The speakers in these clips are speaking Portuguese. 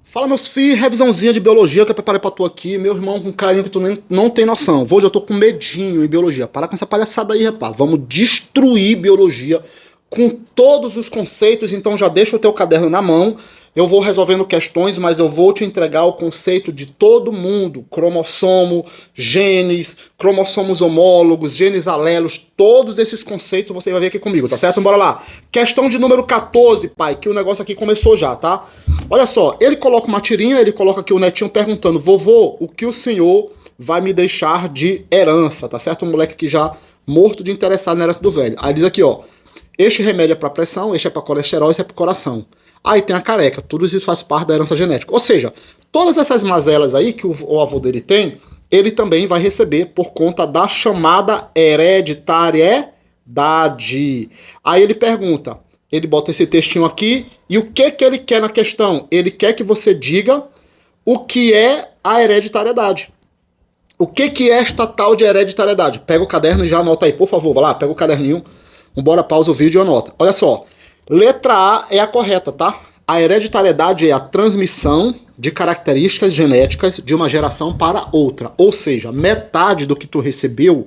Fala, meus filhos, revisãozinha de biologia que eu preparei pra tu aqui, meu irmão, com carinho que tu nem, não tem noção. Hoje eu tô com medinho em biologia. Para com essa palhaçada aí, rapaz. Vamos destruir biologia com todos os conceitos, então já deixa o teu caderno na mão. Eu vou resolvendo questões, mas eu vou te entregar o conceito de todo mundo. Cromossomo, genes, cromossomos homólogos, genes alelos, todos esses conceitos você vai ver aqui comigo, tá certo? Bora lá. Questão de número 14, pai, que o negócio aqui começou já, tá? Olha só, ele coloca uma tirinha, ele coloca aqui o netinho perguntando: vovô, o que o senhor vai me deixar de herança, tá certo? Um moleque aqui já morto de interessado na herança do velho. Aí diz aqui, ó: este remédio é para pressão, este é para colesterol, este é para coração. Aí tem a careca, tudo isso faz parte da herança genética. Ou seja, todas essas mazelas aí que o avô dele tem, ele também vai receber por conta da chamada hereditariedade. Aí ele pergunta, ele bota esse textinho aqui, e o que ele quer na questão? Ele quer que você diga o que é a hereditariedade. O que é esta tal de hereditariedade? Pega o caderno e já anota aí, por favor, vai lá, pega o caderninho. Vambora, pausa o vídeo e anota. Olha só, letra A é a correta, tá? A hereditariedade é a transmissão de características genéticas de uma geração para outra. Ou seja, metade do que tu recebeu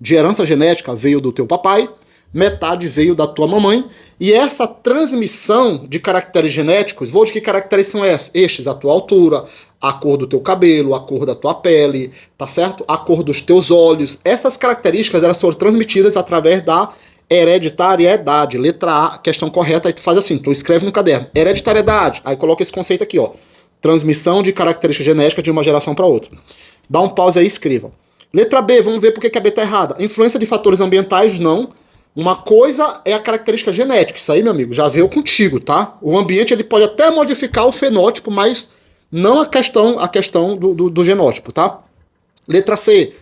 de herança genética veio do teu papai, metade veio da tua mamãe, e essa transmissão de caracteres genéticos, de que caracteres são estes? A tua altura, a cor do teu cabelo, a cor da tua pele, tá certo? A cor dos teus olhos. Essas características elas foram transmitidas através da hereditariedade, letra A, questão correta, aí tu faz assim, tu escreve no caderno, hereditariedade, aí coloca esse conceito aqui, ó, transmissão de características genéticas de uma geração para outra. Dá um pause aí e escreva. Letra B, vamos ver por que a B tá errada. Influência de fatores ambientais, não. Uma coisa é a característica genética, isso aí, meu amigo, já veio contigo, tá? O ambiente, ele pode até modificar o fenótipo, mas não a questão do genótipo, tá? Letra C,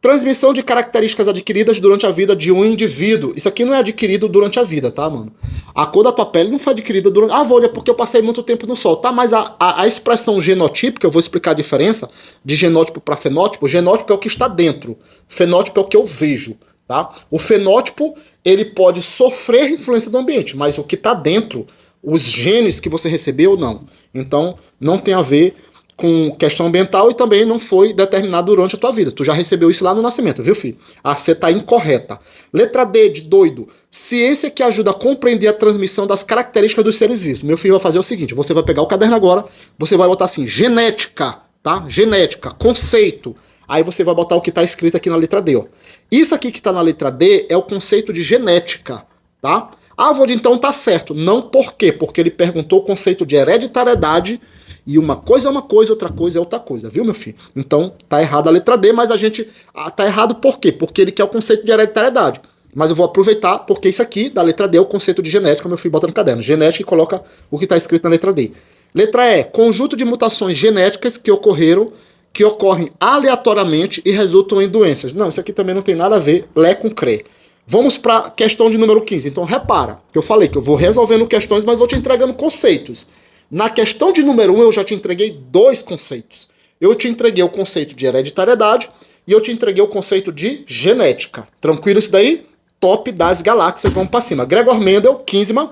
transmissão de características adquiridas durante a vida de um indivíduo. Isso aqui não é adquirido durante a vida, tá, mano? A cor da tua pele não foi adquirida durante... Ah, é porque eu passei muito tempo no sol. Tá, mas a expressão genotípica, eu vou explicar a diferença de genótipo para fenótipo. Genótipo é o que está dentro. Fenótipo é o que eu vejo, tá? O fenótipo, ele pode sofrer influência do ambiente, mas o que está dentro, os genes que você recebeu, não. Então, não tem a ver com questão ambiental e também não foi determinado durante a tua vida. Tu já recebeu isso lá no nascimento, viu, filho? A C tá incorreta. Letra D, de doido. Ciência que ajuda a compreender a transmissão das características dos seres vivos. Meu filho vai fazer o seguinte, você vai pegar o caderno agora, você vai botar assim, genética, tá? Genética, conceito. Aí você vai botar o que tá escrito aqui na letra D, ó. Isso aqui que tá na letra D é o conceito de genética, tá? Ah, então tá certo. Não por quê? Porque ele perguntou o conceito de hereditariedade. E uma coisa é uma coisa, outra coisa é outra coisa, viu, meu filho? Então, tá errado a letra D, mas a gente... tá errado por quê? Porque ele quer o conceito de hereditariedade. Mas eu vou aproveitar, porque isso aqui, da letra D, é o conceito de genética, meu filho bota no caderno. Genética e coloca o que tá escrito na letra D. Letra E, conjunto de mutações genéticas que ocorrem aleatoriamente e resultam em doenças. Não, isso aqui também não tem nada a ver, lé com crê. Vamos para questão de número 15. Então, repara, que eu falei que eu vou resolvendo questões, mas vou te entregando conceitos. Na questão de número 1, eu já te entreguei dois conceitos. Eu te entreguei o conceito de hereditariedade e eu te entreguei o conceito de genética. Tranquilo isso daí? Top das galáxias, vamos para cima. Gregor Mendel, Kinzmann,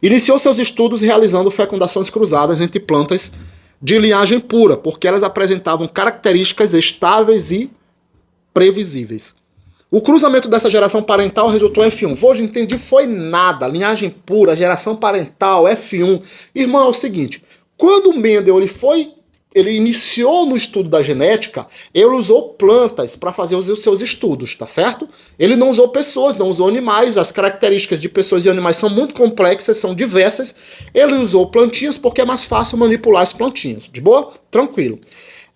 iniciou seus estudos realizando fecundações cruzadas entre plantas de linhagem pura, porque elas apresentavam características estáveis e previsíveis. O cruzamento dessa geração parental resultou em F1. Hoje entendi, foi nada. Linhagem pura, geração parental, F1. Irmão, é o seguinte, quando o Mendel ele iniciou no estudo da genética, ele usou plantas para fazer os seus estudos, tá certo? Ele não usou pessoas, não usou animais, as características de pessoas e animais são muito complexas, são diversas. Ele usou plantinhas porque é mais fácil manipular as plantinhas, de boa? Tranquilo.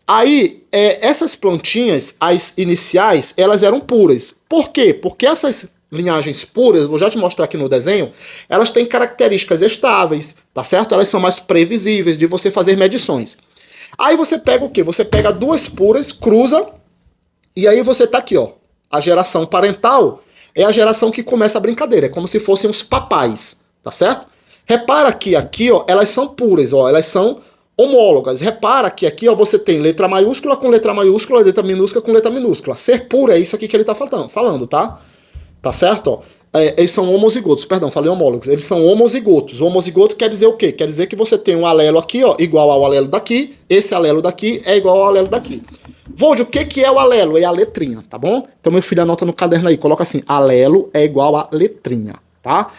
Aí, essas plantinhas, as iniciais, elas eram puras. Por quê? Porque essas linhagens puras, vou já te mostrar aqui no desenho, elas têm características estáveis, tá certo? Elas são mais previsíveis de você fazer medições. Aí você pega o quê? Você pega duas puras, cruza, e aí você tá aqui, ó. A geração parental é a geração que começa a brincadeira, é como se fossem os papais, tá certo? Repara que aqui, ó, elas são puras, ó, elas são homólogas. Repara que aqui, ó, você tem letra maiúscula com letra minúscula com letra minúscula. Ser puro é isso aqui que ele tá falando, tá? Tá certo, ó? eles são homozigotos, perdão, falei homólogos, eles são homozigotos. O homozigoto quer dizer o quê? Quer dizer que você tem um alelo aqui, ó, igual ao alelo daqui, esse alelo daqui é igual ao alelo daqui. Vold, o que é o alelo? É a letrinha, tá bom? Então meu filho anota no caderno aí, coloca assim, alelo é igual a letrinha, tá?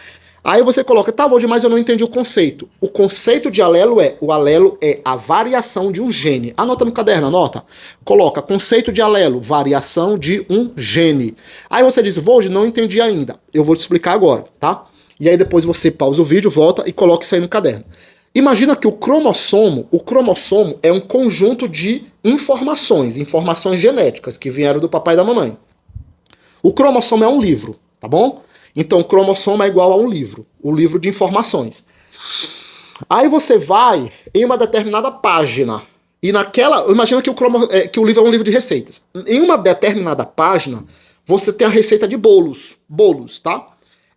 Aí você coloca, tá, Vold, mas eu não entendi o conceito. O conceito de alelo o alelo é a variação de um gene. Anota no caderno, anota. Coloca, conceito de alelo, variação de um gene. Aí você diz, Vold, não entendi ainda. Eu vou te explicar agora, tá? E aí depois você pausa o vídeo, volta e coloca isso aí no caderno. Imagina que o cromossomo é um conjunto de informações genéticas que vieram do papai e da mamãe. O cromossomo é um livro, tá bom? Então, o cromossomo é igual a um livro de informações. Aí você vai em uma determinada página, e naquela... Imagina que o livro é um livro de receitas. Em uma determinada página, você tem a receita de bolos, tá?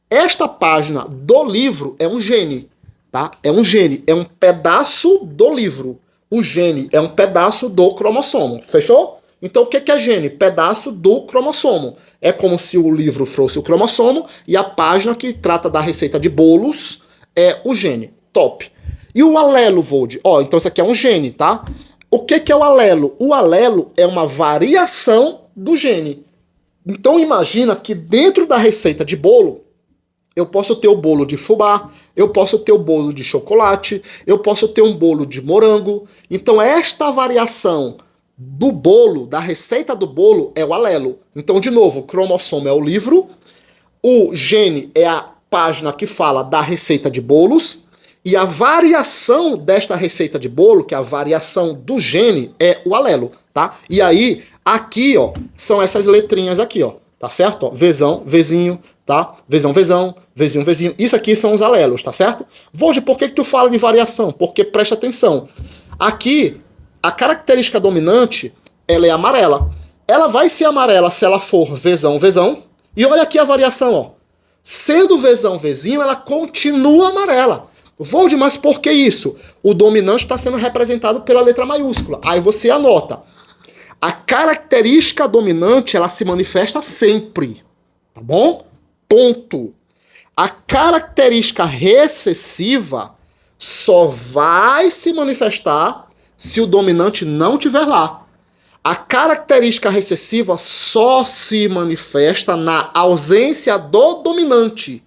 Esta página do livro é um gene, tá? É um gene, é um pedaço do livro. O gene é um pedaço do cromossomo, fechou? Então o que é gene? Pedaço do cromossomo. É como se o livro fosse o cromossomo e a página que trata da receita de bolos é o gene. Top. E o alelo, Vold? Ó, então isso aqui é um gene, tá? O que é o alelo? O alelo é uma variação do gene. Então imagina que dentro da receita de bolo, eu posso ter o bolo de fubá, eu posso ter o bolo de chocolate, eu posso ter um bolo de morango. Então esta variação do bolo, da receita do bolo, é o alelo. Então, de novo, o cromossomo é o livro, o gene é a página que fala da receita de bolos, e a variação desta receita de bolo, que é a variação do gene, é o alelo, tá? E aí, aqui, ó, são essas letrinhas aqui, ó, tá certo? Ó, Vzão, Vzinho, tá? Vzão, Vzão, Vzinho, Vzinho. Isso aqui são os alelos, tá certo? Vold, por que tu fala de variação? Porque presta atenção. Aqui, a característica dominante, ela é amarela. Ela vai ser amarela se ela for Vzão, Vzão. E olha aqui a variação, ó. Sendo Vzão, Vzinho, ela continua amarela. Vold, mas por que isso? O dominante está sendo representado pela letra maiúscula. Aí você anota. A característica dominante, ela se manifesta sempre. Tá bom? Ponto. A característica recessiva só vai se manifestar se o dominante não estiver lá. A característica recessiva só se manifesta na ausência do dominante.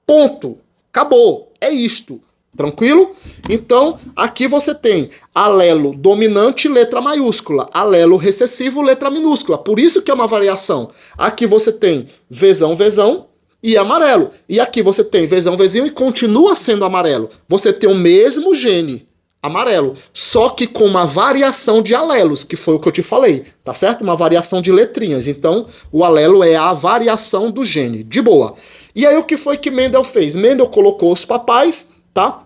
Ponto. Acabou. É isto. Tranquilo? Então, aqui você tem alelo dominante, letra maiúscula. Alelo recessivo, letra minúscula. Por isso que é uma variação. Aqui você tem Vzão, Vzão e amarelo. E aqui você tem Vzão, Vzinho e continua sendo amarelo. Você tem o mesmo gene. Amarelo, só que com uma variação de alelos, que foi o que eu te falei, tá certo? Uma variação de letrinhas. Então, o alelo é a variação do gene, de boa. E aí, o que foi que Mendel fez? Mendel colocou os papais, tá?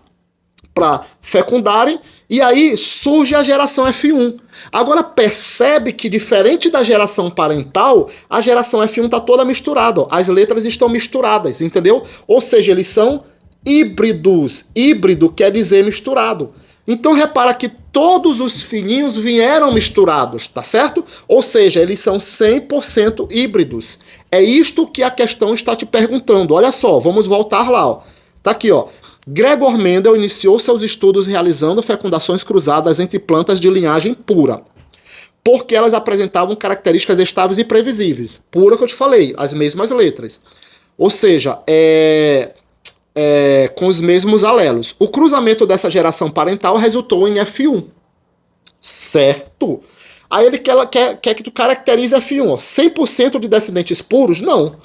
Para fecundarem, e aí surge a geração F1. Agora, percebe que, diferente da geração parental, a geração F1 tá toda misturada, ó. As letras estão misturadas, entendeu? Ou seja, eles são híbridos. Híbrido quer dizer misturado. Então repara que todos os filhinhos vieram misturados, tá certo? Ou seja, eles são 100% híbridos. É isto que a questão está te perguntando. Olha só, vamos voltar lá, ó. Tá aqui, ó. Gregor Mendel iniciou seus estudos realizando fecundações cruzadas entre plantas de linhagem pura, porque elas apresentavam características estáveis e previsíveis. Pura que eu te falei, as mesmas letras. Ou seja, com os mesmos alelos. O cruzamento dessa geração parental resultou em F1. Certo? Aí ele quer que tu caracterize F1. Ó. 100% de descendentes puros? Não.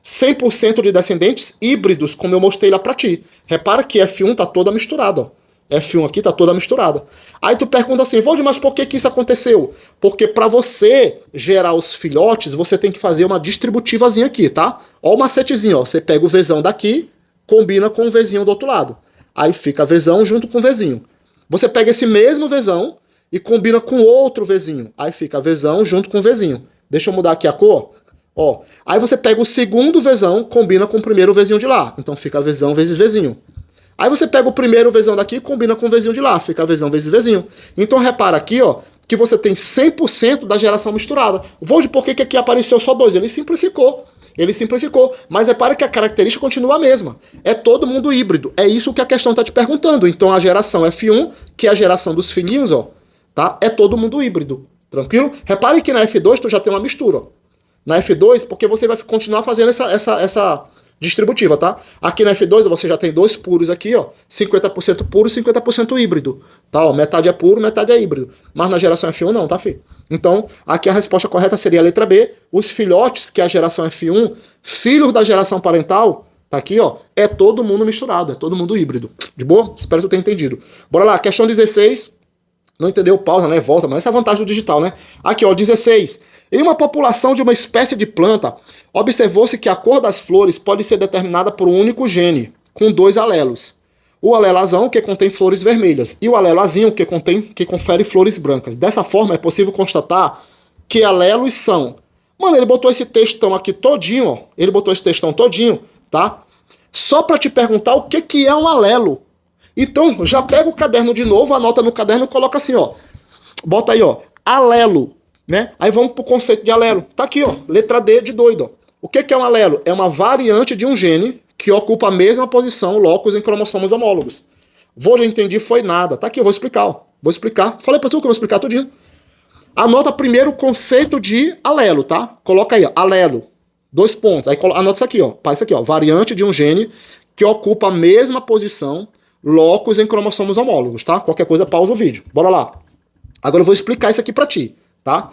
100% de descendentes híbridos, como eu mostrei lá pra ti. Repara que F1 tá toda misturada. Ó. F1 aqui tá toda misturada. Aí tu pergunta assim, Vold, mas por que isso aconteceu? Porque para você gerar os filhotes, você tem que fazer uma distributivazinha aqui, tá? Ó o macetezinho, ó. Você pega o Vzão daqui, combina com o Vzinho do outro lado. Aí fica Vzão junto com o Vzinho. Você pega esse mesmo Vzão e combina com outro Vzinho. Aí fica Vzão junto com o Vzinho. Deixa eu mudar aqui a cor. Ó. Aí você pega o segundo Vzão, combina com o primeiro Vzinho de lá. Então fica Vzão vezes Vzinho. Aí você pega o primeiro Vzão daqui e combina com o Vzinho de lá. Fica Vzão vezes Vzinho. Então repara aqui, ó, que você tem 100% da geração misturada. Vold, por que aqui apareceu só 2? Ele simplificou. Ele simplificou. Mas repara que a característica continua a mesma. É todo mundo híbrido. É isso que a questão está te perguntando. Então a geração F1, que é a geração dos filhinhos, ó, tá? É todo mundo híbrido. Tranquilo? Repare que na F2 tu já tem uma mistura, ó. Na F2, porque você vai continuar fazendo essa distributiva, tá? Aqui na F2 você já tem dois puros aqui, ó, 50% puro e 50% híbrido, tá? Ó, metade é puro, metade é híbrido. Mas na geração F1 não, tá, filho? Então, aqui a resposta correta seria a letra B. Os filhotes, que é a geração F1, filhos da geração parental, tá aqui, ó, é todo mundo misturado, é todo mundo híbrido. De boa? Espero que tu tenha entendido. Bora lá, questão 16. Não entendeu? Pausa, né? Volta, mas essa é a vantagem do digital, né? Aqui, ó, 16. Em uma população de uma espécie de planta, observou-se que a cor das flores pode ser determinada por um único gene, com dois alelos. O alelo azão, que contém flores vermelhas, e o alelo azinho, que confere flores brancas. Dessa forma, é possível constatar que alelos são... Mano, ele botou esse textão aqui todinho, ó. Ele botou esse textão todinho, tá? Só pra te perguntar o que é um alelo. Então, já pega o caderno de novo, anota no caderno e coloca assim, ó. Bota aí, ó, alelo, né? Aí vamos pro conceito de alelo. Tá aqui, ó, letra D de doido, ó. O que é um alelo? É uma variante de um gene que ocupa a mesma posição, locus, em cromossomos homólogos. Já entendi, foi nada. Tá aqui, eu vou explicar, ó. Vou explicar. Falei pra tu que eu vou explicar tudinho. Anota primeiro o conceito de alelo, tá? Coloca aí, ó, alelo. 2 pontos. Aí anota isso aqui, ó. Faz isso aqui, ó. Variante de um gene que ocupa a mesma posição, locus em cromossomos homólogos, tá? Qualquer coisa, pausa o vídeo. Bora lá. Agora eu vou explicar isso aqui pra ti, tá?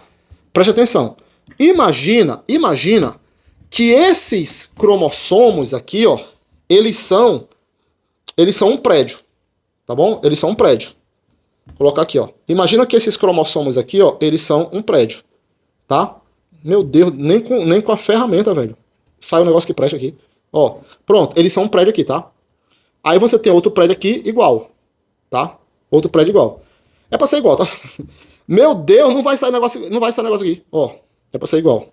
Preste atenção. Imagina que esses cromossomos aqui, ó, eles são um prédio, tá bom? Eles são um prédio. Vou colocar aqui, ó. Imagina que esses cromossomos aqui, ó, eles são um prédio, tá? Meu Deus, nem com a ferramenta, velho. Sai um negócio que presta aqui. Ó, pronto, eles são um prédio aqui, tá? Aí você tem outro prédio aqui igual, tá? Outro prédio igual. É pra ser igual, tá? Meu Deus, não vai sair negócio aqui. Ó, é pra ser igual.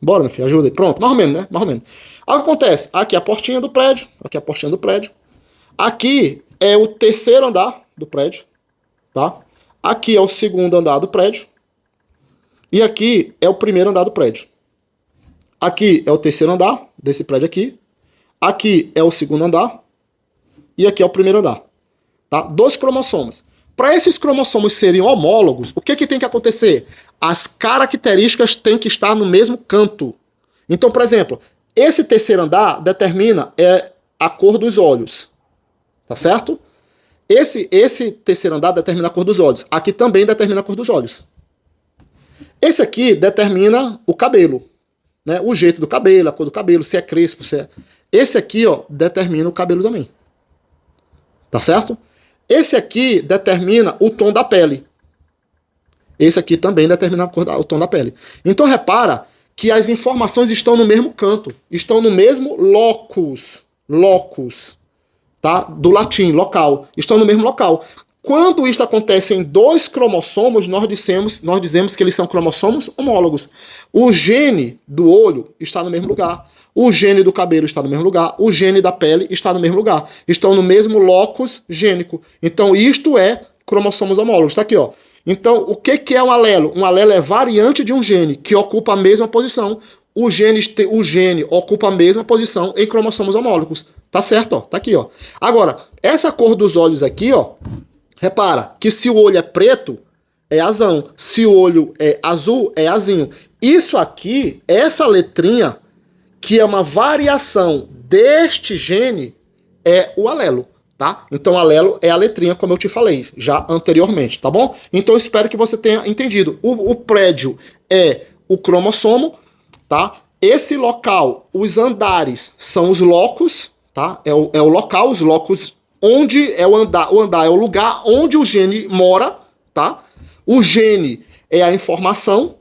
Bora, meu filho, ajuda aí. Pronto, mais ou menos, né? Mais ou menos. Aí o que acontece? Aqui é a portinha do prédio. Aqui é a portinha do prédio. Aqui é o terceiro andar do prédio, tá? Aqui é o segundo andar do prédio. E aqui é o primeiro andar do prédio. Aqui é o terceiro andar desse prédio aqui. Aqui é o segundo andar. E aqui é o primeiro andar. Tá? 2 cromossomos. Para esses cromossomos serem homólogos, o que tem que acontecer? As características têm que estar no mesmo canto. Então, por exemplo, esse terceiro andar determina a cor dos olhos. Tá certo? Esse terceiro andar determina a cor dos olhos. Aqui também determina a cor dos olhos. Esse aqui determina o cabelo, né? O jeito do cabelo, a cor do cabelo, se é crespo, se é... Esse aqui, ó, determina o cabelo também. Tá certo? Esse aqui determina o tom da pele. Esse aqui também determina o tom da pele. Então repara que as informações estão no mesmo canto, estão no mesmo locus, tá? Do latim, local, estão no mesmo local. Quando isto acontece em 2 cromossomos, nós dizemos que eles são cromossomos homólogos. O gene do olho está no mesmo lugar. O gene do cabelo está no mesmo lugar. O gene da pele está no mesmo lugar. Estão no mesmo locus gênico. Então, isto é cromossomos homólogos. Está aqui, ó. Então, o que é um alelo? Um alelo é variante de um gene que ocupa a mesma posição. O gene ocupa a mesma posição em cromossomos homólogos. Tá certo, ó. Tá aqui, ó. Agora, essa cor dos olhos aqui, ó. Repara que se o olho é preto, é azão. Se o olho é azul, é azinho. Isso aqui, essa letrinha, que é uma variação deste gene, é o alelo, tá? Então, alelo é a letrinha, como eu te falei já anteriormente, tá bom? Então, espero que você tenha entendido. O prédio é o cromossomo, tá? Esse local, os andares, são os locus, tá? É o local, os locus, onde é o andar é o lugar onde o gene mora, tá? O gene é a informação,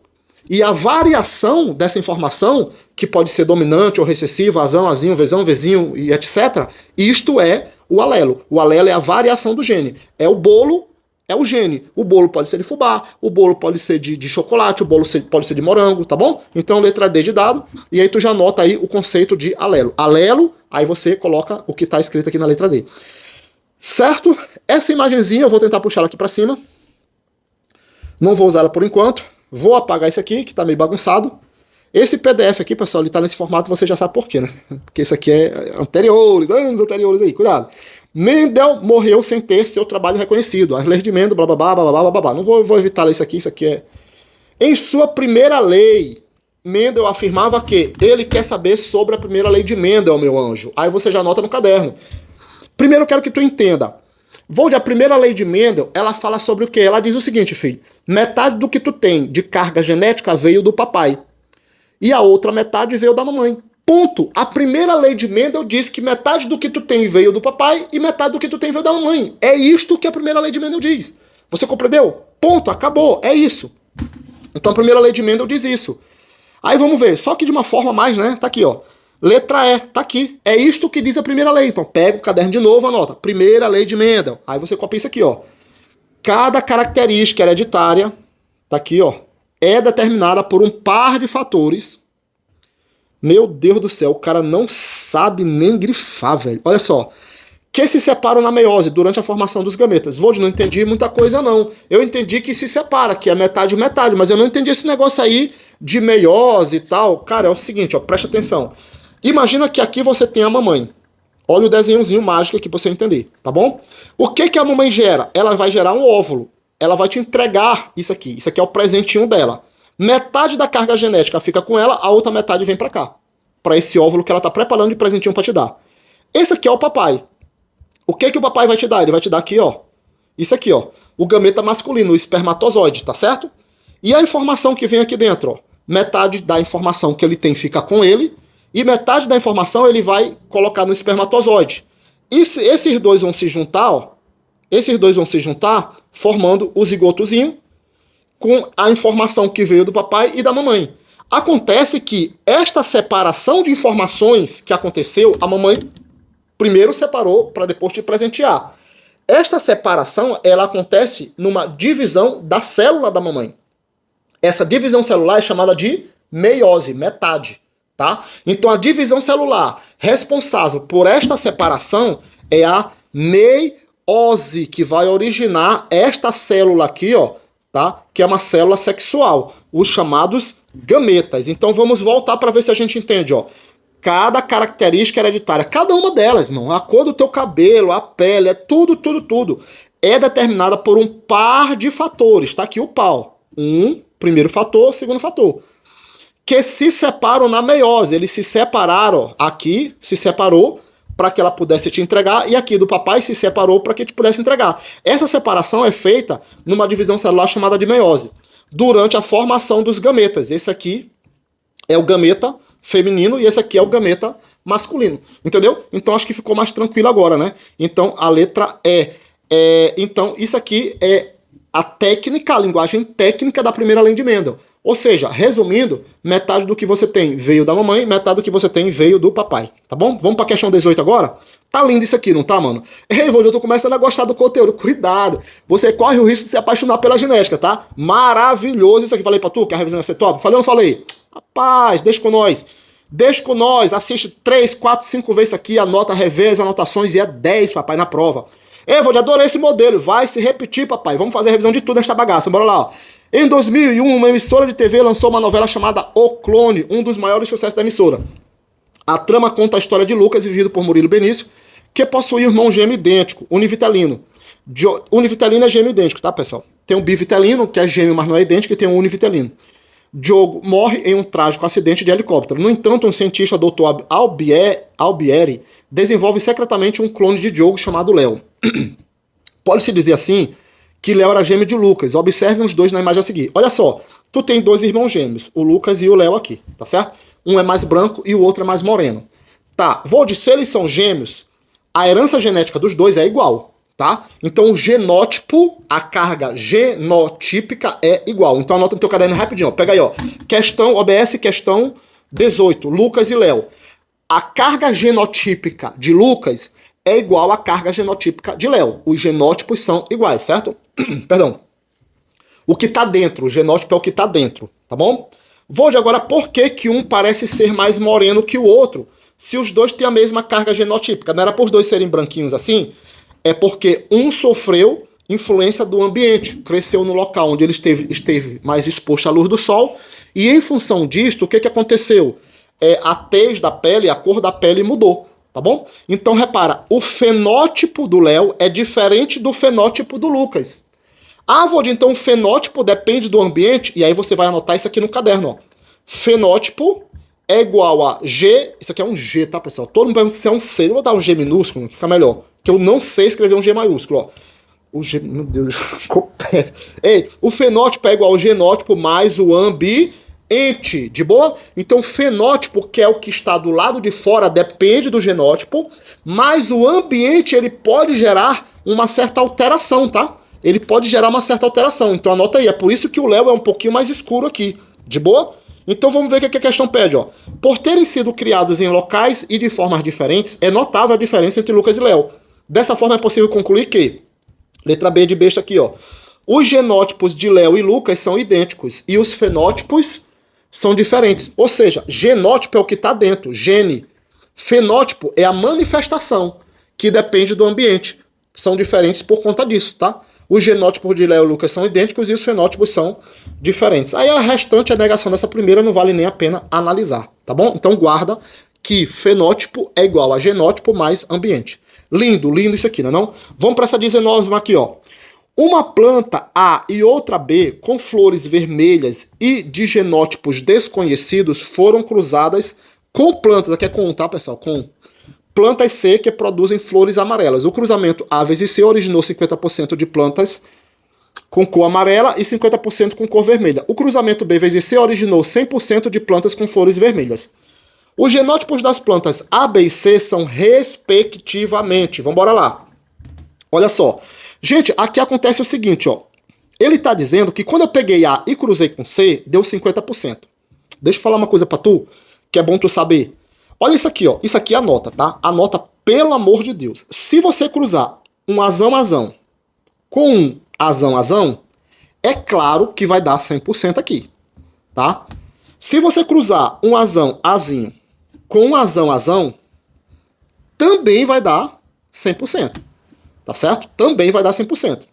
e a variação dessa informação, que pode ser dominante ou recessiva, azão, azinho, vezão, vezinho e etc., isto é o alelo. O alelo é a variação do gene. É o bolo, é o gene. O bolo pode ser de fubá, o bolo pode ser de chocolate, o bolo pode ser de morango, tá bom? Então, letra D de dado, e aí tu já anota aí o conceito de alelo. Alelo, aí você coloca o que está escrito aqui na letra D. Certo? Essa imagenzinha eu vou tentar puxar ela aqui para cima. Não vou usar ela por enquanto. Vou apagar isso aqui, que está meio bagunçado. Esse PDF aqui, pessoal, ele tá nesse formato, você já sabe por quê, né? Porque isso aqui é anos anteriores aí, cuidado. Mendel morreu sem ter seu trabalho reconhecido. As leis de Mendel, blá blá blá blá blá blá blá. Não vou evitar isso aqui é... Em sua primeira lei, Mendel afirmava que ele quer saber sobre a primeira lei de Mendel, meu anjo. Aí você já anota no caderno. Primeiro eu quero que tu entenda. A primeira lei de Mendel, ela fala sobre o quê? Ela diz o seguinte, filho. Metade do que tu tem de carga genética veio do papai. E a outra metade veio da mamãe. Ponto. A primeira lei de Mendel diz que metade do que tu tem veio do papai e metade do que tu tem veio da mamãe. É isto que a primeira lei de Mendel diz. Você compreendeu? Ponto. Acabou. É isso. Então a primeira lei de Mendel diz isso. Aí vamos ver. Só que de uma forma mais, né? Tá aqui, ó. Letra E. Tá aqui. É isto que diz a primeira lei. Então pega o caderno de novo, anota. Primeira lei de Mendel. Aí você copia isso aqui, ó. Cada característica hereditária, tá aqui, ó, é determinada por um par de fatores. Meu Deus do céu, o cara não sabe nem grifar, velho. Olha só. Que se separam na meiose durante a formação dos gametas. Não entendi muita coisa, não. Eu entendi que se separa, que é metade e metade, mas eu não entendi esse negócio aí de meiose e tal. Cara, é o seguinte, ó, presta atenção. Imagina que aqui você tem a mamãe. Olha o desenhozinho mágico aqui pra você entender, tá bom? O que a mamãe gera? Ela vai gerar um óvulo. Ela vai te entregar isso aqui. Isso aqui é o presentinho dela. Metade da carga genética fica com ela, a outra metade vem pra cá. Pra esse óvulo que ela tá preparando de presentinho pra te dar. Esse aqui é o papai. O que o papai vai te dar? Ele vai te dar aqui, ó. Isso aqui, ó. O gameta masculino, o espermatozoide, tá certo? E a informação que vem aqui dentro, ó. Metade da informação que ele tem fica com ele. E metade da informação ele vai colocar no espermatozoide. E esses dois vão se juntar, ó. Esses dois vão se juntar formando o zigotozinho com a informação que veio do papai e da mamãe. Acontece que esta separação de informações que aconteceu, a mamãe primeiro separou para depois te presentear. Esta separação, ela acontece numa divisão da célula da mamãe. Essa divisão celular é chamada de meiose, metade, tá? Então a divisão celular responsável por esta separação é a meiose, que vai originar esta célula aqui, ó, tá? Que é uma célula sexual, os chamados gametas. Então vamos voltar para ver se a gente entende, ó. Cada característica hereditária, cada uma delas, irmão, a cor do teu cabelo, a pele, é tudo, é determinada por um par de fatores. Tá aqui o pau. Primeiro fator, segundo fator. Que se separam na meiose. Eles se separaram, ó, aqui se separou para que ela pudesse te entregar, e aqui do papai se separou para que te pudesse entregar. Essa separação é feita numa divisão celular chamada de meiose, durante a formação dos gametas. Esse aqui é o gameta feminino e esse aqui é o gameta masculino. Entendeu? Então acho que ficou mais tranquilo agora, né? Então a letra E. Então isso aqui é a técnica, a linguagem técnica da primeira lei de Mendel. Ou seja, resumindo, metade do que você tem veio da mamãe, metade do que você tem veio do papai. Tá bom? Vamos pra questão 18 agora? Tá lindo isso aqui, não tá, mano? Ei, Vô, eu tô começando a gostar do conteúdo. Cuidado! Você corre o risco de se apaixonar pela genética, tá? Maravilhoso isso aqui. Falei pra tu que a revisão ia ser top? Falei ou não falei? Rapaz, deixa com nós. Deixa com nós. Assiste 3, 4, 5 vezes isso aqui, anota, revê as anotações e é 10, papai, na prova. Ei, Vô, adorei esse modelo. Vai se repetir, papai. Vamos fazer a revisão de tudo nesta bagaça. Bora lá, ó. Em 2001, uma emissora de TV lançou uma novela chamada O Clone, um dos maiores sucessos da emissora. A trama conta a história de Lucas, vivido por Murilo Benício, que possuía um irmão gêmeo idêntico, univitelino. Univitelino é gêmeo idêntico, tá, pessoal? Tem um bivitelino, que é gêmeo, mas não é idêntico, e tem um univitelino. Diogo morre em um trágico acidente de helicóptero. No entanto, um cientista, Dr. Albieri, desenvolve secretamente um clone de Diogo chamado Léo. Pode-se dizer assim que Léo era gêmeo de Lucas. Observe os dois na imagem a seguir. Olha só, tu tem dois irmãos gêmeos, o Lucas e o Léo aqui, tá certo? Um é mais branco e o outro é mais moreno. Tá, vou dizer, se eles são gêmeos, a herança genética dos dois é igual, tá? Então o genótipo, a carga genotípica é igual. Então anota no teu caderno rapidinho, ó. Pega aí, ó. Questão, OBS, questão 18, Lucas e Léo. A carga genotípica de Lucas é igual à carga genotípica de Léo. Os genótipos são iguais, certo? Perdão. O que tá dentro, o genótipo é o que tá dentro, tá bom? Vou de agora, por que um parece ser mais moreno que o outro, se os dois têm a mesma carga genotípica? Não era por os dois serem branquinhos assim? É porque um sofreu influência do ambiente, cresceu no local onde ele esteve mais exposto à luz do sol, e em função disto, o que aconteceu? A tez da pele, a cor da pele mudou, tá bom? Então repara, o fenótipo do Léo é diferente do fenótipo do Lucas. Ah, Vod, então o fenótipo depende do ambiente, e aí você vai anotar isso aqui no caderno, ó. Fenótipo é igual a G, isso aqui é um G, tá, pessoal? Todo mundo pergunta se é um C, eu vou dar um G minúsculo, fica melhor, que eu não sei escrever um G maiúsculo, ó. O G, meu Deus, ei, o fenótipo é igual ao genótipo mais o ambiente, de boa? Então o fenótipo, que é o que está do lado de fora, depende do genótipo, mas o ambiente, ele pode gerar uma certa alteração, tá? Ele pode gerar uma certa alteração, então anota aí, é por isso que o Léo é um pouquinho mais escuro aqui, de boa? Então vamos ver o que a questão pede, ó. Por terem sido criados em locais e de formas diferentes, é notável a diferença entre Lucas e Léo. Dessa forma é possível concluir que, letra B de besta aqui, ó, os genótipos de Léo e Lucas são idênticos e os fenótipos são diferentes. Ou seja, genótipo é o que está dentro, gene. Fenótipo é a manifestação que depende do ambiente. São diferentes por conta disso, tá? Os genótipos de Léo e Lucas são idênticos e os fenótipos são diferentes. Aí a restante, a negação dessa primeira, não vale nem a pena analisar, tá bom? Então guarda que fenótipo é igual a genótipo mais ambiente. Lindo, lindo isso aqui, não é não? Vamos para essa 19 aqui, ó. Uma planta A e outra B, com flores vermelhas e de genótipos desconhecidos, foram cruzadas com plantas, aqui é com, tá, pessoal? Com plantas C que produzem flores amarelas. O cruzamento A vezes C originou 50% de plantas com cor amarela e 50% com cor vermelha. O cruzamento B vezes C originou 100% de plantas com flores vermelhas. Os genótipos das plantas A, B e C são respectivamente. Vamos embora lá. Olha só. Gente, aqui acontece o seguinte, ó. Ele está dizendo que quando eu peguei A e cruzei com C, deu 50%. Deixa eu falar uma coisa para tu, que é bom tu saber. Olha isso aqui, ó. Isso aqui anota, tá? Anota, pelo amor de Deus. Se você cruzar um azão com um azão, é claro que vai dar 100% aqui, tá? Se você cruzar um azinho com um azão, também vai dar 100%, tá certo? Também vai dar 100%.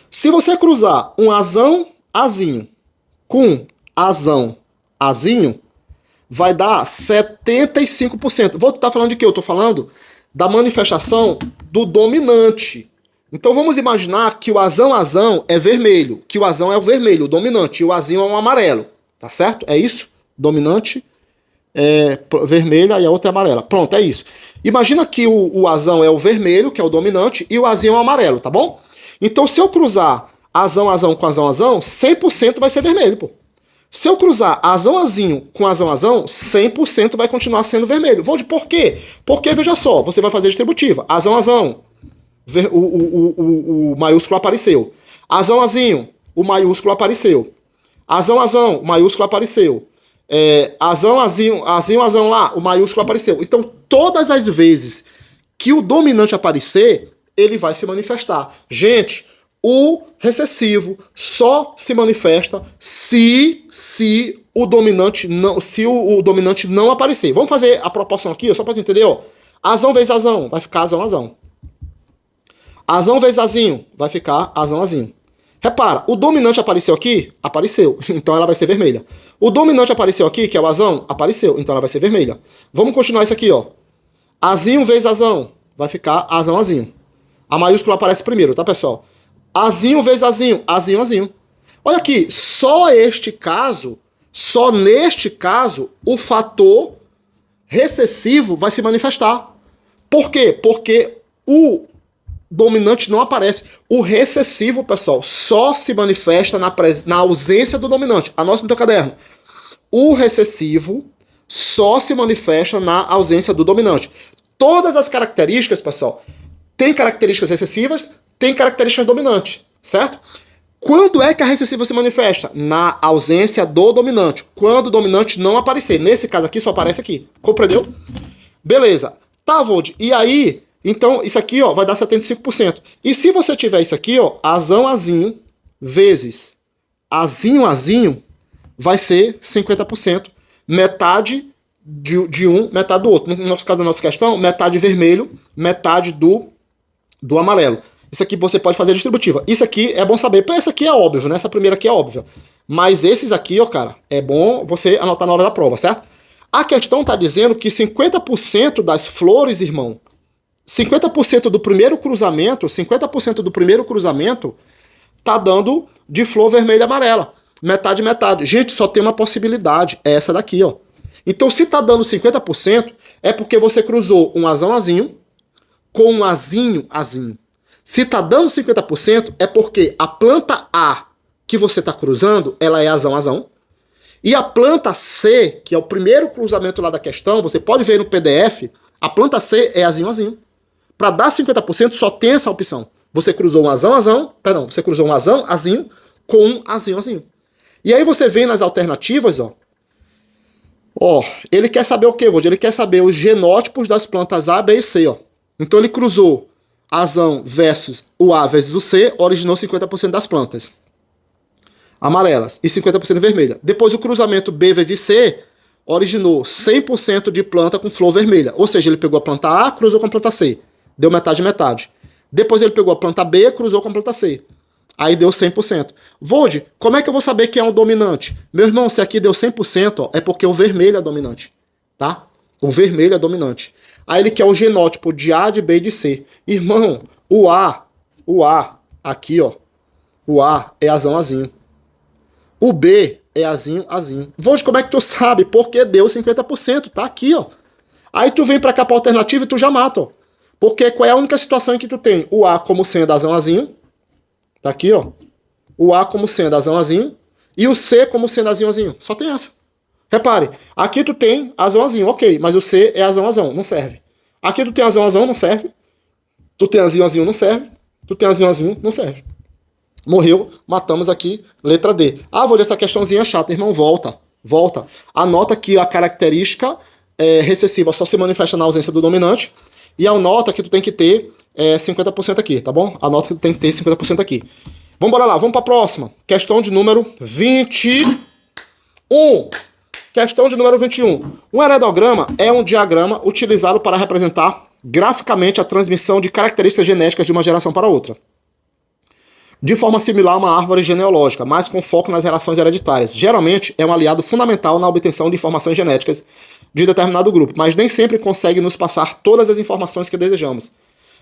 Se você cruzar um azinho com azinho, vai dar 75%. Vou estar falando de quê? Eu estou falando da manifestação do dominante. Então vamos imaginar que o azão é vermelho, que o azão é o vermelho, o dominante, e o azinho é um amarelo, tá certo? É isso? Dominante é vermelha e a outra é amarela. Pronto, é isso. Imagina que o azão é o vermelho, que é o dominante, e o azinho é o amarelo, tá bom? Então se eu cruzar azão com azão, 100% vai ser vermelho, pô. Se eu cruzar azão com azão, 100% vai continuar sendo vermelho. Por quê? Porque, veja só, você vai fazer distributiva. Azão, o maiúsculo apareceu. Azãozinho, o maiúsculo apareceu. Azão, o maiúsculo apareceu. Azão lá, o maiúsculo apareceu. Então, todas as vezes que o dominante aparecer, ele vai se manifestar. Gente, o recessivo só se manifesta se o dominante não aparecer. Vamos fazer a proporção aqui, só para tu entender, ó. Azão vezes azão, vai ficar azão. Azão vezes azinho, vai ficar azinho. Repara, o dominante apareceu aqui? Apareceu, então ela vai ser vermelha. O dominante apareceu aqui, que é o azão? Apareceu, então ela vai ser vermelha. Vamos continuar isso aqui, ó. Azinho vezes azão, vai ficar azinho. A maiúscula aparece primeiro, tá, pessoal? Azinho vezes azinho. Olha aqui, só neste caso, o fator recessivo vai se manifestar. Por quê? Porque o dominante não aparece. O recessivo, pessoal, só se manifesta na ausência do dominante. Anote no teu caderno. O recessivo só se manifesta na ausência do dominante. Todas as características, pessoal, tem características recessivas, tem características dominantes, certo? Quando é que a recessiva se manifesta? Na ausência do dominante. Quando o dominante não aparecer. Nesse caso aqui, só aparece aqui. Compreendeu? Beleza. Tá, Vold. E aí, então, isso aqui, ó, vai dar 75%. E se você tiver isso aqui, ó, azinho vezes azinho, vai ser 50%. Metade de um, metade do outro. No nosso caso, da nossa questão, metade vermelho, metade do amarelo. Isso aqui você pode fazer distributiva. Isso aqui é bom saber. Essa aqui é óbvio, né? Essa primeira aqui é óbvia. Mas esses aqui, ó, cara, é bom você anotar na hora da prova, certo? A questão tá dizendo que 50% das flores, irmão, 50% do primeiro cruzamento, 50% do primeiro cruzamento tá dando de flor vermelha e amarela. Metade, metade. Gente, só tem uma possibilidade. É essa daqui, ó. Então, se tá dando 50%, é porque você cruzou um azão azinho com um azinho azinho. Se tá dando 50%, é porque a planta A que você tá cruzando, ela é azão azão. E a planta C, que é o primeiro cruzamento lá da questão, você pode ver no PDF, a planta C é azinho azinho. Para dar 50%, só tem essa opção. Você cruzou um azão azão, perdão, você cruzou um azão azinho com um azinho azinho. E aí você vem nas alternativas, ó. Ó, ele quer saber o quê, Vod? Ele quer saber os genótipos das plantas A, B e C, ó. Então ele cruzou azão versus o A versus o C, originou 50% das plantas amarelas e 50% vermelha. Depois o cruzamento B vezes C originou 100% de planta com flor vermelha. Ou seja, ele pegou a planta A, cruzou com a planta C. Deu metade, metade. Depois ele pegou a planta B, cruzou com a planta C. Aí deu 100%. Vode, como é que eu vou saber que é um dominante? Meu irmão, se aqui deu 100%, ó, é porque o vermelho é dominante. Tá? O vermelho é dominante. Aí ele quer o genótipo de A, de B e de C. Irmão, o A, aqui, ó. O A é azão azinho. O B é azinho azinho. Vode, como é que tu sabe? Porque deu 50%, tá aqui, ó. Aí tu vem pra cá pra alternativa e tu já mata, ó. Porque qual é a única situação em que tu tem? O A como sendo azão azinho. Tá aqui, ó. O A como sendo azão azinho. E o C como sendo azinho azinho. Só tem essa. Repare, aqui tu tem azão azinho, ok. Mas o C é azão azão, não serve. Aqui tu tem azão azão, não serve. Tu tem azinho azinho, não serve. Tu tem azinho azinho, não serve. Morreu, matamos aqui, letra D. Ah, vou essa questãozinha chata, irmão, volta. Anota que a característica recessiva só se manifesta na ausência do dominante. E anota que tu tem que ter 50% aqui, tá bom? Anota que tu tem que ter 50% aqui. Vamos lá, vamos para a próxima. Questão de número 21. Questão de número 21. Um heredograma é um diagrama utilizado para representar graficamente a transmissão de características genéticas de uma geração para outra, de forma similar a uma árvore genealógica, mas com foco nas relações hereditárias. Geralmente é um aliado fundamental na obtenção de informações genéticas de determinado grupo, mas nem sempre consegue nos passar todas as informações que desejamos,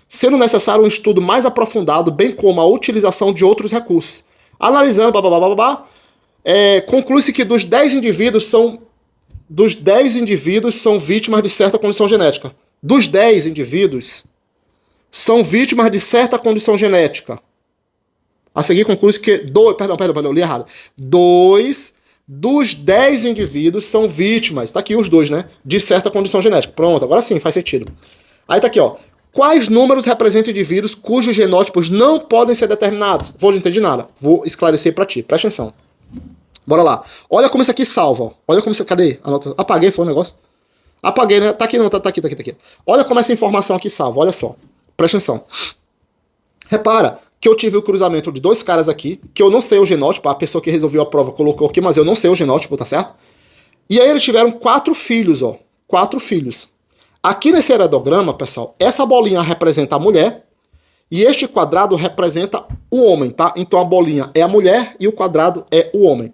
sendo necessário um estudo mais aprofundado, bem como a utilização de outros recursos. Analisando, conclui-se que dos 10 indivíduos são vítimas de certa condição genética. Dos 10 indivíduos são vítimas de certa condição genética. A seguir conclui-se que... Perdão, li errado. 2 dos 10 indivíduos são vítimas, tá aqui os dois, né? De certa condição genética. Pronto, agora sim, faz sentido. Aí tá aqui, ó. Quais números representam indivíduos cujos genótipos não podem ser determinados? Vou, não entendi nada. Vou esclarecer pra ti, presta atenção. Bora lá. Olha como isso aqui salva, ó. Olha como isso... Cadê? Anota. Apaguei, foi o negócio? Apaguei, né? Tá aqui não, tá aqui. Olha como essa informação aqui salva, olha só. Presta atenção. Repara que eu tive o cruzamento de dois caras aqui, que eu não sei o genótipo, a pessoa que resolveu a prova colocou aqui, mas eu não sei o genótipo, tá certo? E aí eles tiveram 4 filhos, ó. 4 filhos. Aqui nesse heredograma, pessoal, essa bolinha representa a mulher e este quadrado representa o homem, tá? Então a bolinha é a mulher e o quadrado é o homem.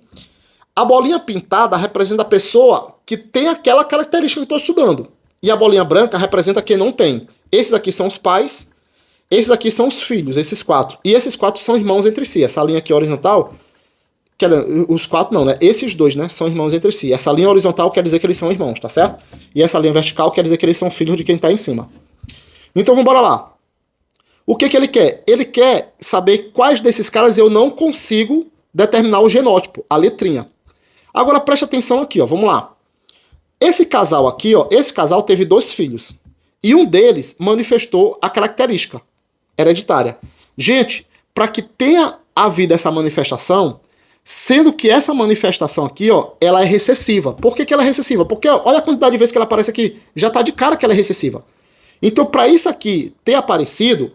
A bolinha pintada representa a pessoa que tem aquela característica que eu estou estudando. E a bolinha branca representa quem não tem. Esses aqui são os pais, esses aqui são os filhos, esses 4. E esses 4 são irmãos entre si. Essa linha aqui horizontal, os 4 não, né? Esses 2, né, são irmãos entre si. Essa linha horizontal quer dizer que eles são irmãos, tá certo? E essa linha vertical quer dizer que eles são filhos de quem está em cima. Então vamos embora lá. O que ele quer? Ele quer saber quais desses caras eu não consigo determinar o genótipo, a letrinha. Agora preste atenção aqui, ó, vamos lá. Esse casal aqui, ó, esse casal teve 2 filhos. E um deles manifestou a característica hereditária. Gente, para que tenha havido essa manifestação, sendo que essa manifestação aqui, ó, ela é recessiva. Por que ela é recessiva? Porque ó, olha a quantidade de vezes que ela aparece aqui. Já tá de cara que ela é recessiva. Então, para isso aqui ter aparecido,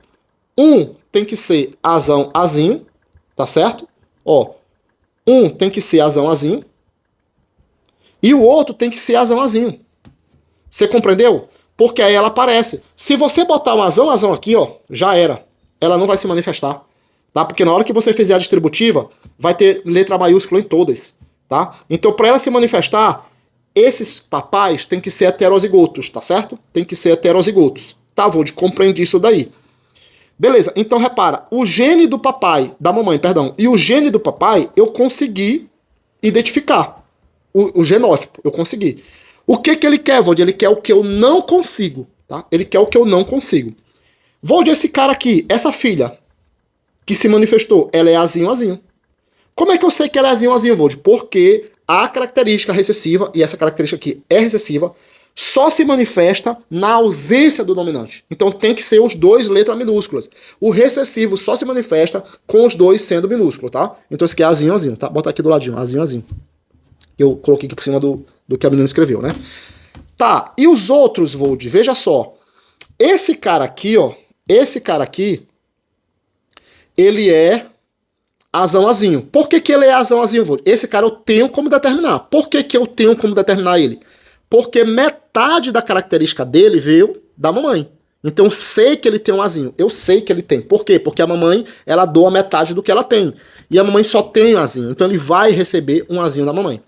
um tem que ser azão azinho, tá certo? Ó, um tem que ser azão azinho. E o outro tem que ser azão azinho. Você compreendeu? Porque aí ela aparece. Se você botar um azão aqui, ó, já era. ela não vai se manifestar, tá? Porque na hora que você fizer a distributiva, vai ter letra maiúscula em todas, tá? Então, para ela se manifestar, esses papais têm que ser heterozigotos, tá certo? Tem que ser heterozigotos. Tá, Vold, compreendi isso daí. Beleza, então repara, o gene do papai, da mamãe, perdão, e o gene do papai, eu consegui identificar. O genótipo, eu consegui. O que ele quer, Vold? Ele quer o que eu não consigo, tá? Ele quer o que eu não consigo. Vold, esse cara aqui, essa filha que se manifestou, ela é azinho, azinho. Como é que eu sei que ela é azinho, azinho, Vold? Porque a característica recessiva, e essa característica aqui é recessiva, só se manifesta na ausência do dominante. Então tem que ser os dois letras minúsculas. O recessivo só se manifesta com os dois sendo minúsculo, tá? Então esse aqui é azinho, azinho, tá? Bota aqui do ladinho, azinho, azinho. Eu coloquei aqui por cima do que a menina escreveu, né? Tá, e os outros, Vold? Veja só. Esse cara aqui, ó, esse cara aqui, ele é azão, azinho. Por que ele é azão, azinho, Vold? Esse cara eu tenho como determinar. Por que eu tenho como determinar ele? Porque metade da característica dele veio da mamãe. Então eu sei que ele tem um azinho. Eu sei que ele tem. Por quê? Porque a mamãe, ela doa metade do que ela tem. E a mamãe só tem um azinho. Então ele vai receber um azinho da mamãe.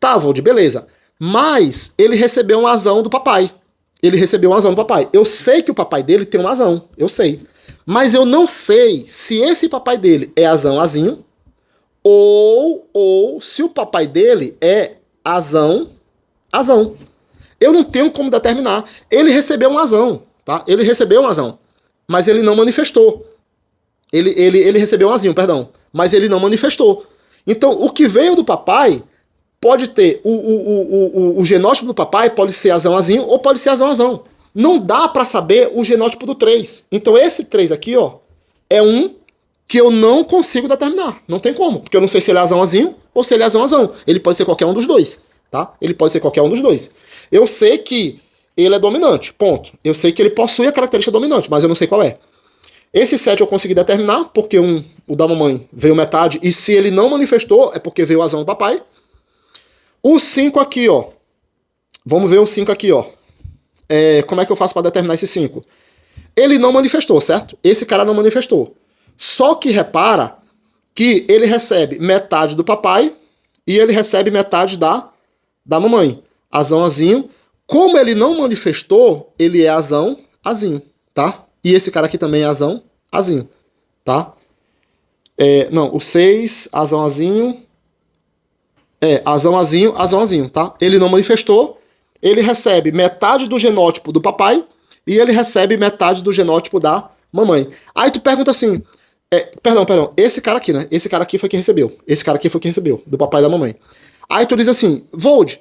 Tá, Vold, beleza. Mas ele recebeu um azão do papai. Ele recebeu um azão do papai. Eu sei que o papai dele tem um azão. Eu sei. Mas eu não sei se esse papai dele é azão, azinho. Ou se o papai dele é azão, azão. Eu não tenho como determinar. Ele recebeu um azão, tá? Ele recebeu um azão, mas ele não manifestou. Ele recebeu um azinho, perdão, mas ele não manifestou. Então, o que veio do papai pode ter o genótipo do papai pode ser azão, azinho, ou pode ser azão, azão. Não dá para saber o genótipo do 3. Então, esse 3 aqui, ó, é um que eu não consigo determinar. Não tem como, porque eu não sei se ele é azão, azinho, ou se ele é azão, azão. Ele pode ser qualquer um dos dois. Tá? Ele pode ser qualquer um dos dois. Eu sei que ele é dominante, ponto. Eu sei que ele possui a característica dominante, mas eu não sei qual é. Esse 7 eu consegui determinar, porque o da mamãe veio metade, e se ele não manifestou, é porque veio o azão do papai. O 5 aqui, ó. Vamos ver o 5 aqui, ó. Como é que eu faço para determinar esse 5? Ele não manifestou, certo? Esse cara não manifestou. Só que repara que ele recebe metade do papai e ele recebe metade da mamãe. Azão, azinho. Como ele não manifestou, ele é azão, azinho, tá? E esse cara aqui também é azão, azinho, tá? Não, o 6, azão, azinho. Azão, azinho, azão, azinho, tá? Ele não manifestou, ele recebe metade do genótipo do papai e ele recebe metade do genótipo da mamãe. Aí tu pergunta assim, perdão, esse cara aqui, né? Esse cara aqui foi que recebeu. Esse cara aqui foi que recebeu, do papai e da mamãe. Aí tu diz assim, Vold,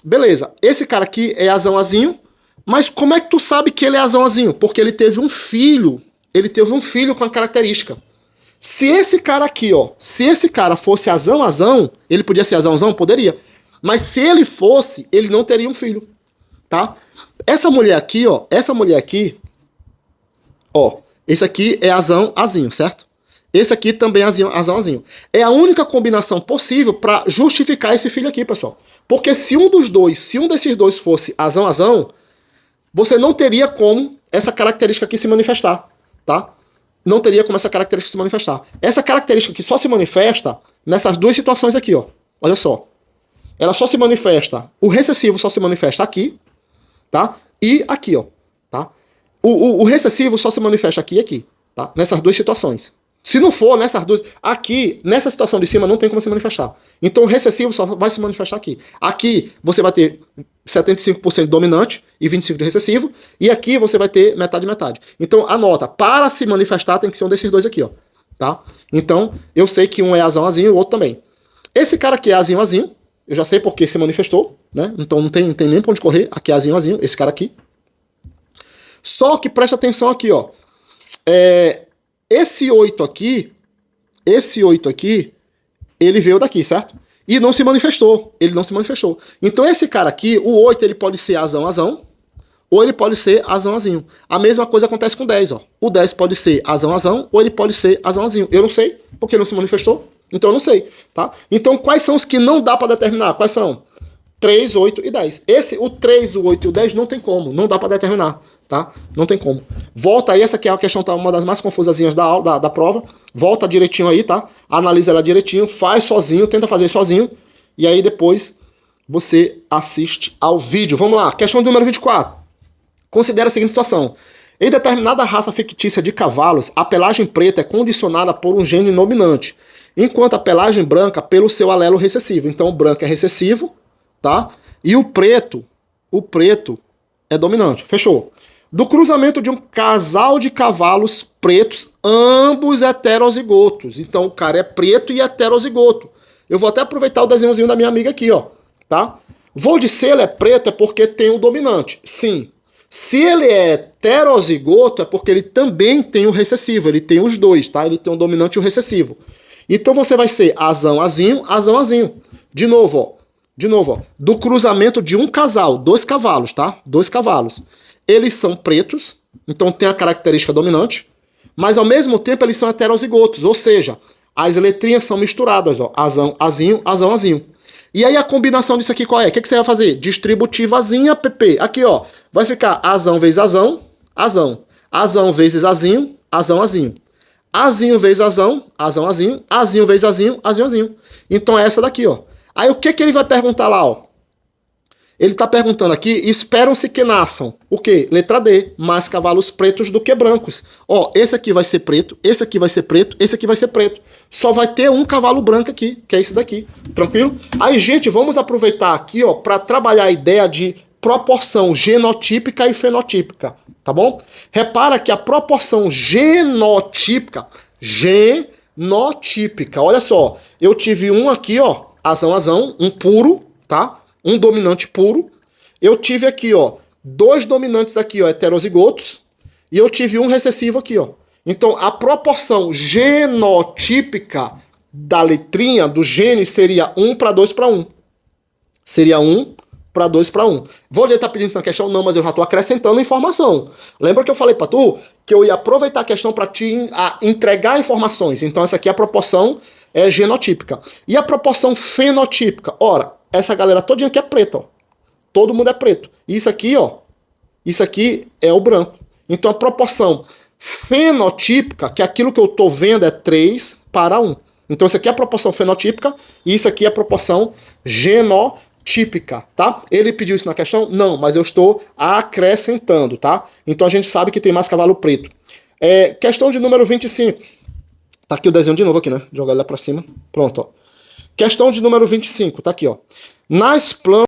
beleza, esse cara aqui é azão, azinho, mas como é que tu sabe que ele é azão, azinho? Porque ele teve um filho com a característica. Se esse cara aqui, ó, se esse cara fosse azão, azão, ele podia ser azão, azão? Poderia. Mas se ele fosse, ele não teria um filho, tá? Essa mulher aqui, ó, ó, esse aqui é azão, azinho, certo? Esse aqui também é azão, azinho. É a única combinação possível para justificar esse filho aqui, pessoal. Porque se um desses dois fosse azão, azão, você não teria como essa característica aqui se manifestar, tá? Não teria como essa característica se manifestar. Essa característica aqui só se manifesta nessas duas situações aqui, ó. Olha só. Ela só se manifesta, o recessivo só se manifesta aqui, tá? E aqui, ó, tá? O recessivo só se manifesta aqui e aqui, tá? Nessas duas situações. Se não for nessas duas... Aqui, nessa situação de cima, não tem como se manifestar. Então o recessivo só vai se manifestar aqui. Aqui você vai ter 75% dominante e 25% de recessivo. E aqui você vai ter metade e metade. Então anota, para se manifestar tem que ser um desses dois aqui, ó. Tá? Então eu sei que um é azão, azinho e o outro também. Esse cara aqui é azinho, azinho. Eu já sei porque se manifestou, né? Então não tem nem pra onde correr. Aqui é azinho, azinho. Esse cara aqui. Só que presta atenção aqui, ó. Esse 8 aqui, ele veio daqui, certo? E não se manifestou, ele não se manifestou. Então esse cara aqui, o 8, ele pode ser azão, azão, ou ele pode ser azão, azinho. A mesma coisa acontece com o 10, ó. O 10 pode ser azão, azão, ou ele pode ser azão, azinho. Eu não sei, porque não se manifestou, então eu não sei, tá? Então quais são os que não dá para determinar? Quais são? 3, 8 e 10. O 3, o 8 e o 10 não tem como, não dá para determinar. tá? Não tem como. Volta aí, essa aqui é a questão, tá, uma das mais confusazinhas da aula, da prova. Volta direitinho aí, tá? Analisa ela direitinho, faz sozinho, tenta fazer sozinho, e aí depois você assiste ao vídeo. Vamos lá, questão número 24. Considera a seguinte situação. Em determinada raça fictícia de cavalos, a pelagem preta é condicionada por um gene dominante, enquanto a pelagem branca pelo seu alelo recessivo. Então o branco é recessivo, tá? E o preto é dominante. Fechou. Do cruzamento de um casal de cavalos pretos, ambos heterozigotos. Então o cara é preto e heterozigoto. Eu vou até aproveitar o desenhozinho da minha amiga aqui, ó, tá? Vou dizer se ele é preto é porque tem o dominante. Sim. Se ele é heterozigoto, é porque ele também tem o recessivo, ele tem os dois, tá? Ele tem o dominante e o recessivo. Então você vai ser azão, azinho, azão, azinho. De novo, ó. Do cruzamento de um casal, 2 cavalos, tá? 2 cavalos. Eles são pretos, então tem a característica dominante, mas ao mesmo tempo eles são heterozigotos, ou seja, as letrinhas são misturadas, ó. Azão, azinho, azão, azinho. E aí a combinação disso aqui qual é? O que você vai fazer? Distributivazinha, PP. Aqui, ó. Vai ficar azão vezes azão, azão. Azão vezes azinho, azão, azinho. Azinho vezes azão, azão, azinho. Azinho vezes azinho, azinho, azinho. Então é essa daqui, ó. Aí o que ele vai perguntar lá, ó? Ele tá perguntando aqui, esperam-se que nasçam. O quê? Letra D, mais cavalos pretos do que brancos. Ó, esse aqui vai ser preto, esse aqui vai ser preto, esse aqui vai ser preto. Só vai ter um cavalo branco aqui, que é esse daqui. Tranquilo? Aí, gente, vamos aproveitar aqui, ó, para trabalhar a ideia de proporção genotípica e fenotípica, tá bom? Repara que a proporção genotípica, olha só, eu tive um aqui, ó, azão, azão, um puro, tá? Um dominante puro. Eu tive aqui, ó, 2 dominantes aqui, ó, heterozigotos. E eu tive um recessivo aqui, ó. Então, a proporção genotípica da letrinha, do gene, seria 1 para 2 para 1. Seria 1 para 2 para 1. Vou já estar pedindo essa questão? Não, mas eu já estou acrescentando informação. Lembra que eu falei para tu que eu ia aproveitar a questão para te entregar informações. Então, essa aqui é a proporção genotípica. E a proporção fenotípica? Ora, essa galera todinha aqui é preta, ó. Todo mundo é preto. Isso aqui, ó, isso aqui é o branco. Então a proporção fenotípica, que é aquilo que eu tô vendo, é 3 para 1. Então isso aqui é a proporção fenotípica e isso aqui é a proporção genotípica, tá? Ele pediu isso na questão? Não, mas eu estou acrescentando, tá? Então a gente sabe que tem mais cavalo preto. Questão de número 25. Tá aqui o desenho de novo aqui, né? Jogar ele lá para cima. Pronto, ó. Questão de número 25, tá aqui, ó. Nas plantas